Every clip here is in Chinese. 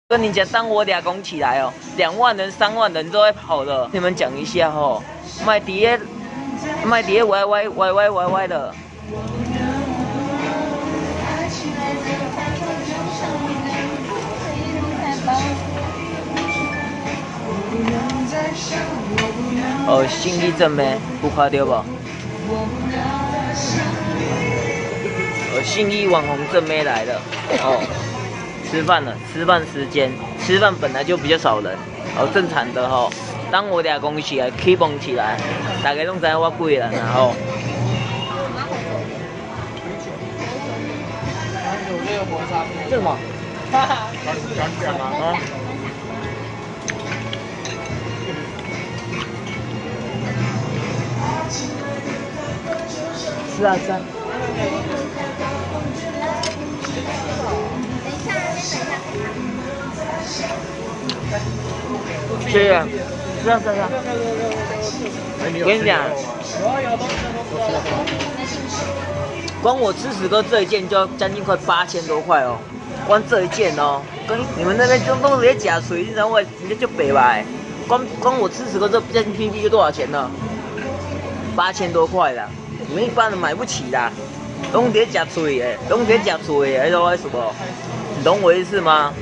跟你讲，当我俩拱起来哦，2万人、3万人都在跑的。你们讲一下哦，卖碟歪的。哦，信义正妹，有看到无？信义网红正妹来了哦，吃饭了，吃饭时间，吃饭本来就比较少人，哦，正常的吼、哦。当我俩拱起来 ，keep on 起来，大家拢知我几个人然后。这什么？哈哈，讲啊。是啊是啊。是啊，是啊是啊。我跟你讲，光我吃屎哥这一件就要将近快8000多块哦，光这一件哦，跟你们那边就都直接假水，你知道吗？人家就北吧，光我吃屎哥这将近 PB 就多少钱呢？8000多块啦，你们一般人买不起啦，拢直接假水诶，拢直接假水诶，知道为什么？你懂我意思吗？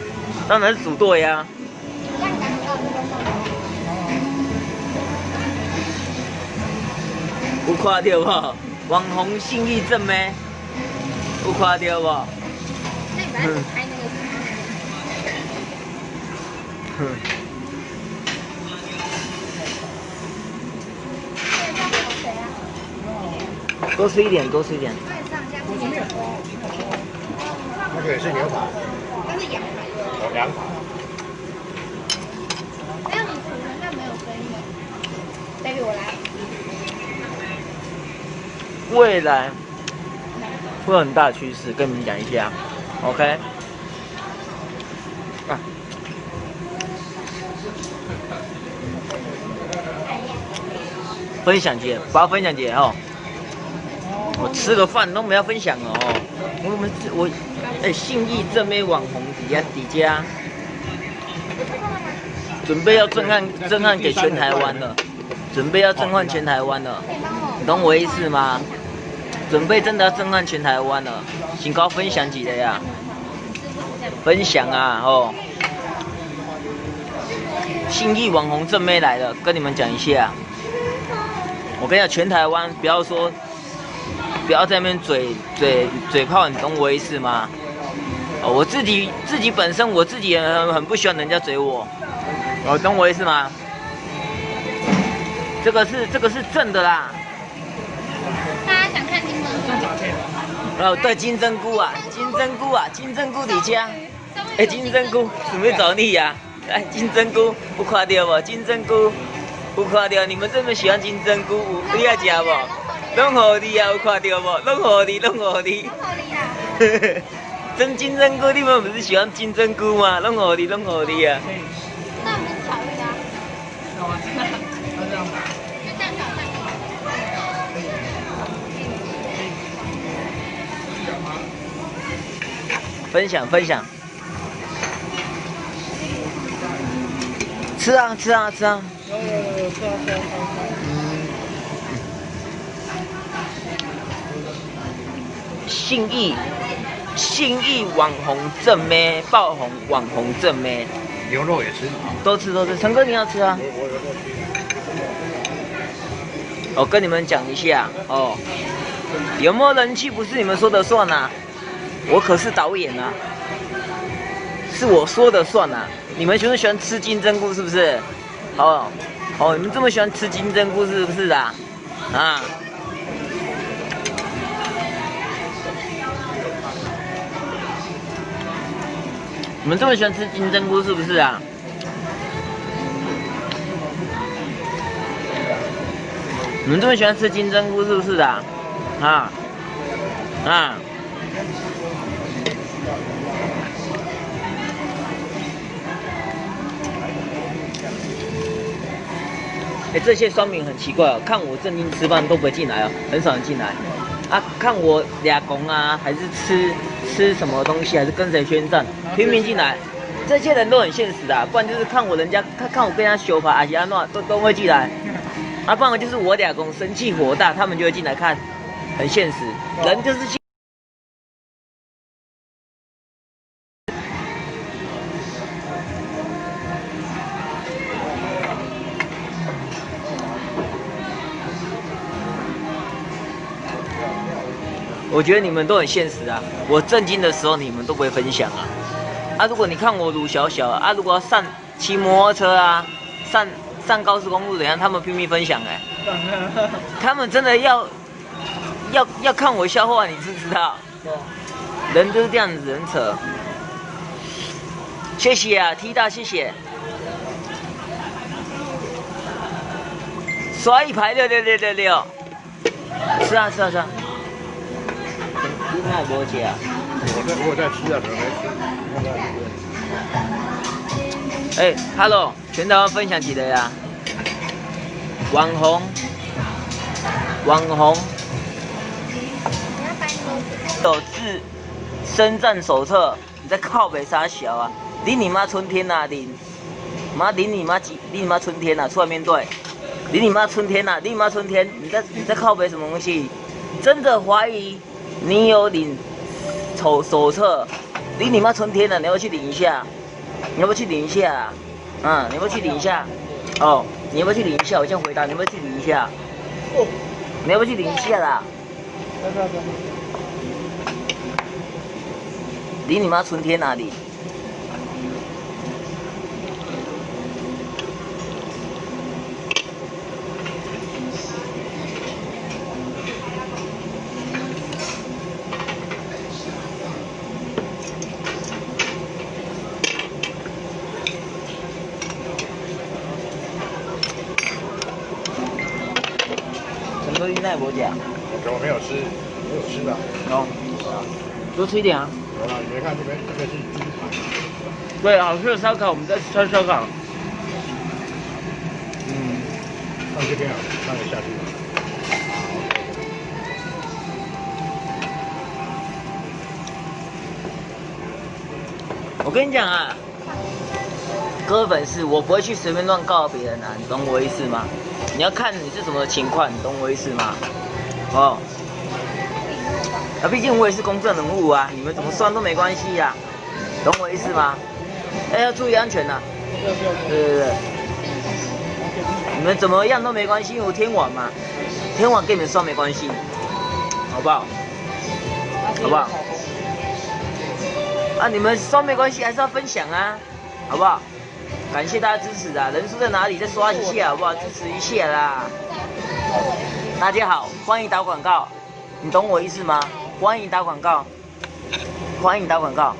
当然是组队呀。有看到无？网红信义正妹，有看到无？那你把它开那个。多吃一点，多吃一点。那个也是牛排，那是羊排。哦，羊排。没有你除了那没有声音的 ，baby 我来。未来会有很大的趋势，跟你们讲一下 ，OK？ 啊，分享节，把它分享节哦。我吃个饭都没有分享哦。我信义正妹网红底加，准备要震撼给全台湾了，准备要震撼全台湾了，你懂我意思吗？准备真的要震撼全台湾了，请高分享几个呀？分享啊哦！信义网红正妹来了，跟你们讲一下。我跟你讲，全台湾不要在那边嘴炮，你懂我意思吗？哦，我自己本身我自己也很不喜欢人家嘴我，哦，懂我意思吗？这个是正的啦。大家想看金针菇？哦，对，金针菇啊，金针菇底加，金针菇准备找你呀、啊？来，金针菇有看到无？金针菇有看到？你们这么喜欢金针菇，你爱吃无？拢好你啊，有看到无？拢好你。真金针菇，你们不是喜欢金针菇吗？拢好你啊。那我们巧遇啊。就这样巧。分享。吃啊。有，吃啊。信义网红正妹爆红，网红正妹。牛肉也吃。都吃。陈哥你要吃啊？我跟你们讲一下哦，有没有人气不是你们说的算啊，我可是导演啊，是我说的算啊。你们就是喜欢吃金针菇是不是？哦，你们这么喜欢吃金针菇是不是啊？啊？你们这么喜欢吃金针菇是不是啊？你们这么喜欢吃金针菇是不是啊？这些酸民很奇怪哦，看我正经吃饭都不会进来哦，很少人进来。啊，看我俩公啊，还是吃什么东西，还是跟谁宣战，拼命进来。这些人都很现实的，不然就是看我人家看我跟人家修法，阿西安诺都会进来，不然就是我俩公生气火大，他们就会进来看，很现实，人就是。我觉得你们都很现实啊！我震惊的时候，你们都不会分享啊！如果你看我鲁小小如果要骑摩托车上高速公路怎样，他们拼命分享他们真的要看我笑话，你知不知道？人就是这样子，很扯。谢谢啊，T 大，谢谢。刷一排66666。是啊。你那无吃啊？我在吃啊，可能没吃。Hello， 全台湾分享几个呀？网红，有自身战手册，你在靠北啥小啊？领你妈春天呐，领你妈春天呐，出来面对，领你妈春天呐，领你妈春天，你在靠北什么东西？真的怀疑。你有领手册，领你妈春天了，你要不要去领一下？你要不要去领一下？你要不要去领一下？你要不要去领一下？我这样回答，你要不要去领一下？你要不要去领一下啦？领你妈春天哪里？那我讲，我没有吃的。多吃一点啊。有啦，你没看这边是猪排。对，好吃的烧烤，我们在吃烧烤。放这边啊，放得下去。我跟你讲啊，各位粉丝，我不会去随便乱告别人啊，你懂我意思吗？你要看你是什么情况，你懂我意思吗？毕竟我也是公众人物啊，你们怎么算都没关系呀，懂我意思吗？要注意安全呐。对，你们怎么样都没关系，因为我天网嘛，天网跟你们算没关系，好不好？你们算没关系，还是要分享啊，好不好？感谢大家支持啊！人数在哪里？再刷一下好不好？支持一下啦！大家好，欢迎打广告，你懂我意思吗？欢迎打广告，欢迎打广告。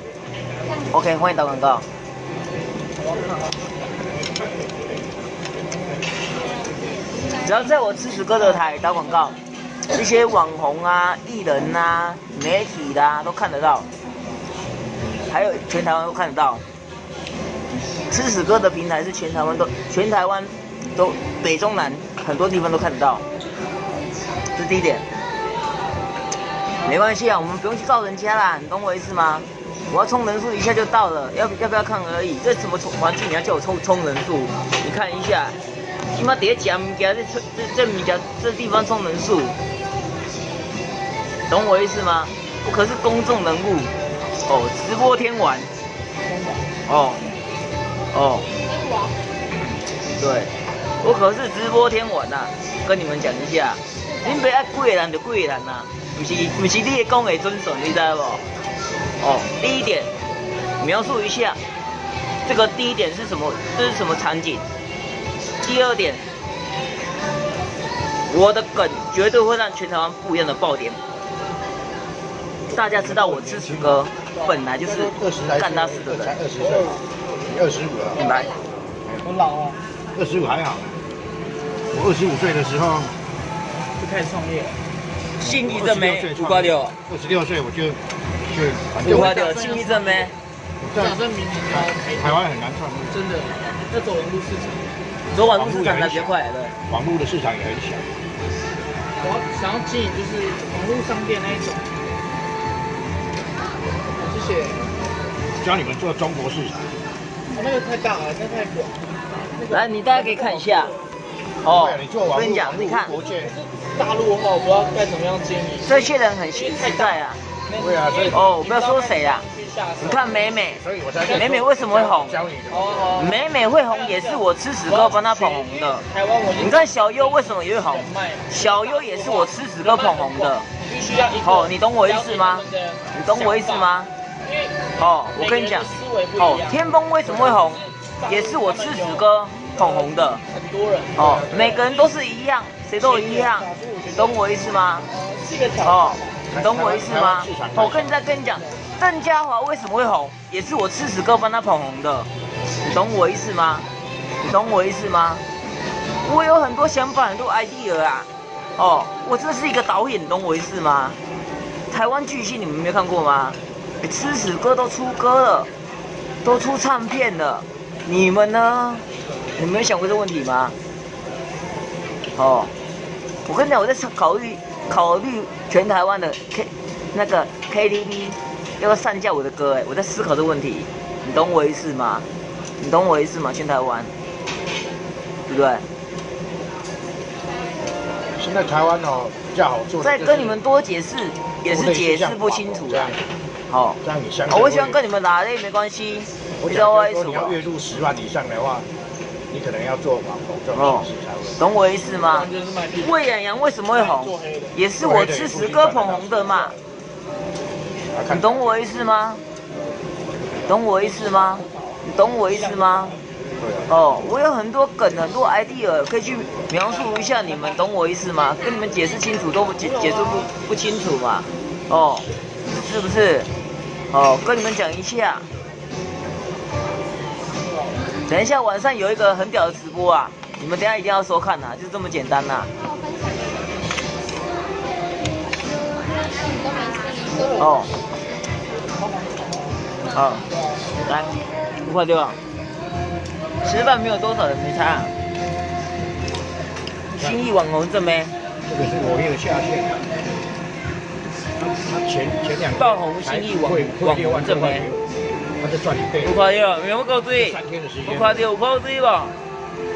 OK， 欢迎打广告。只要在我吃屎哥的台打广告，一些网红啊、艺人啊、媒体的都看得到，还有全台湾都看得到。吃屎哥的平台是全台湾都北中南很多地方都看得到，这是第一点。没关系啊，我们不用去告人家啦，你懂我意思吗？我要冲人数一下就到了，要不要看而已。这什么环境你要叫我冲人数？你看一下，起码底下吃物件，这地方冲人数，懂我意思吗？我可是公众人物，直播天王，对，我可是直播天王呐，跟你们讲一下，恁别爱贵的人就贵的人呐，不是你讲的准绳，你知道不？第一点，描述一下这个第一点是什么？这是什么场景？第二点，我的梗绝对会让全台湾不一样的爆点。大家知道我吃屎哥本来就是干大事的人。才20岁，你25了。明白？我老啊。25还好。我25岁的时候就开始创业。信义正没586。26岁我就586，信义正没。假设明年要开台湾很难创业，真的要走网络市场。走网络市场才比较快，对。网络的市场也很小。我想要经营就是网络商店那一种。谢谢。教你们做中国市场。那个太大了，那太广。来，你大家可以看一下。哦，你做网我跟你讲，你看，国界，大陆的话，我不知道该怎么样经营。这些人很实在啊。对啊，所以哦，不要说谁啊，你看美美，所以我才美美为什么会红？教你的。哦，美美会红也是我吃屎哥帮她捧红的。台湾我你看小优为什么也会红？小优也是我吃屎哥捧红的。必须要哦，你懂我意思吗？你懂我意思吗？哦，我跟你讲，哦，天风为什么会红，也是我吃屎哥捧红的。很多人哦，每个人都是一样，谁都一样，你懂我意思吗？哦，你懂我意思吗？我再跟你讲，邓家华为什么会红，也是我吃屎哥帮他捧红的，你懂我意思吗？你懂我意思吗？我有很多想法，很多 idea 啊。哦，我这是一个导演，你懂我意思吗？台湾巨星你们没有看过吗？吃屎哥都出歌了，都出唱片了，你们呢？你们有想过这个问题吗？哦，我跟你讲，我在考虑全台湾的 KTV 要不要上架我的歌，我在思考这个问题，你懂我意思吗？你懂我意思吗？全台湾，对不对？现在台湾哦比较好做。再跟你们多解释，也是解释不清楚的。好，这样你相我喜欢跟你们打的没关系。我讲就是说你要月入10万以上的话，你可能要做网红这种形式才会。懂我意思吗？魏洋洋为什么会红，也是我吃屎哥捧红的嘛。你懂我意思吗？懂我意思吗？你懂我意思吗？哦，我有很多梗，很多 idea 可以去描述一下，你们懂我意思吗？跟你们解释清楚都解释不清楚嘛？哦，是不是？哦，跟你们讲一下。等一下晚上有一个很屌的直播啊，你们等一下一定要收看呐，就这么简单呐。哦，好，来5块6啊。吃饭没有多少人没差。新义网红正妹，这个是我业的下线。他前2天爆红新义网红正妹，他就赚1倍。5块6，有没有够对3天的时间。5块6，5块对吧？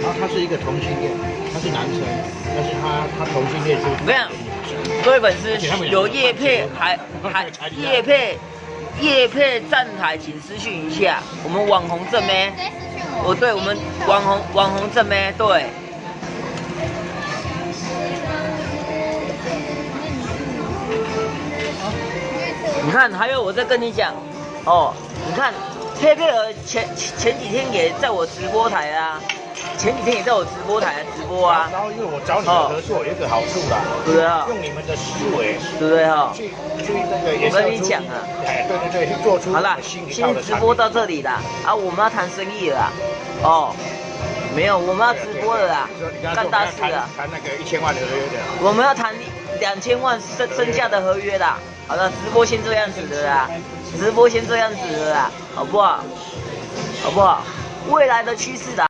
然后他是一个同性恋，他是男生，但是他同性恋是。我跟你讲，各位粉丝有业配还业配站台，请私讯一下我们网红正妹。哦，对，我们网红正妹，对。你看，还有我在跟你讲，哦，你看佩佩儿前几天也在我直播台啊，前几天也在我直播台直播啊。然后因为我找你们合作有一个好处啦，对不对啊？用你们的思维，对不对哈？去那个，我跟你讲啊，哎，对，去做出好了，新先直播到这里啦，啊，我们要谈生意了啦，哦，没有，我们要直播了啦，干大事了，谈那个1000万的合约的，我们要谈2000万身价的合约啦。好了，直播先这样子的啦，直播先这样子的啦，好不好？好不好？未来的趋势啦，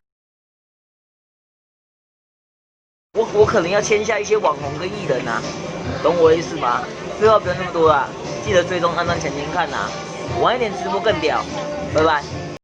我可能要签下一些网红跟艺人啊，懂我意思吗？废话不要那么多啦，记得追踪、按赞、抢钱看呐，晚一点直播更屌，拜拜。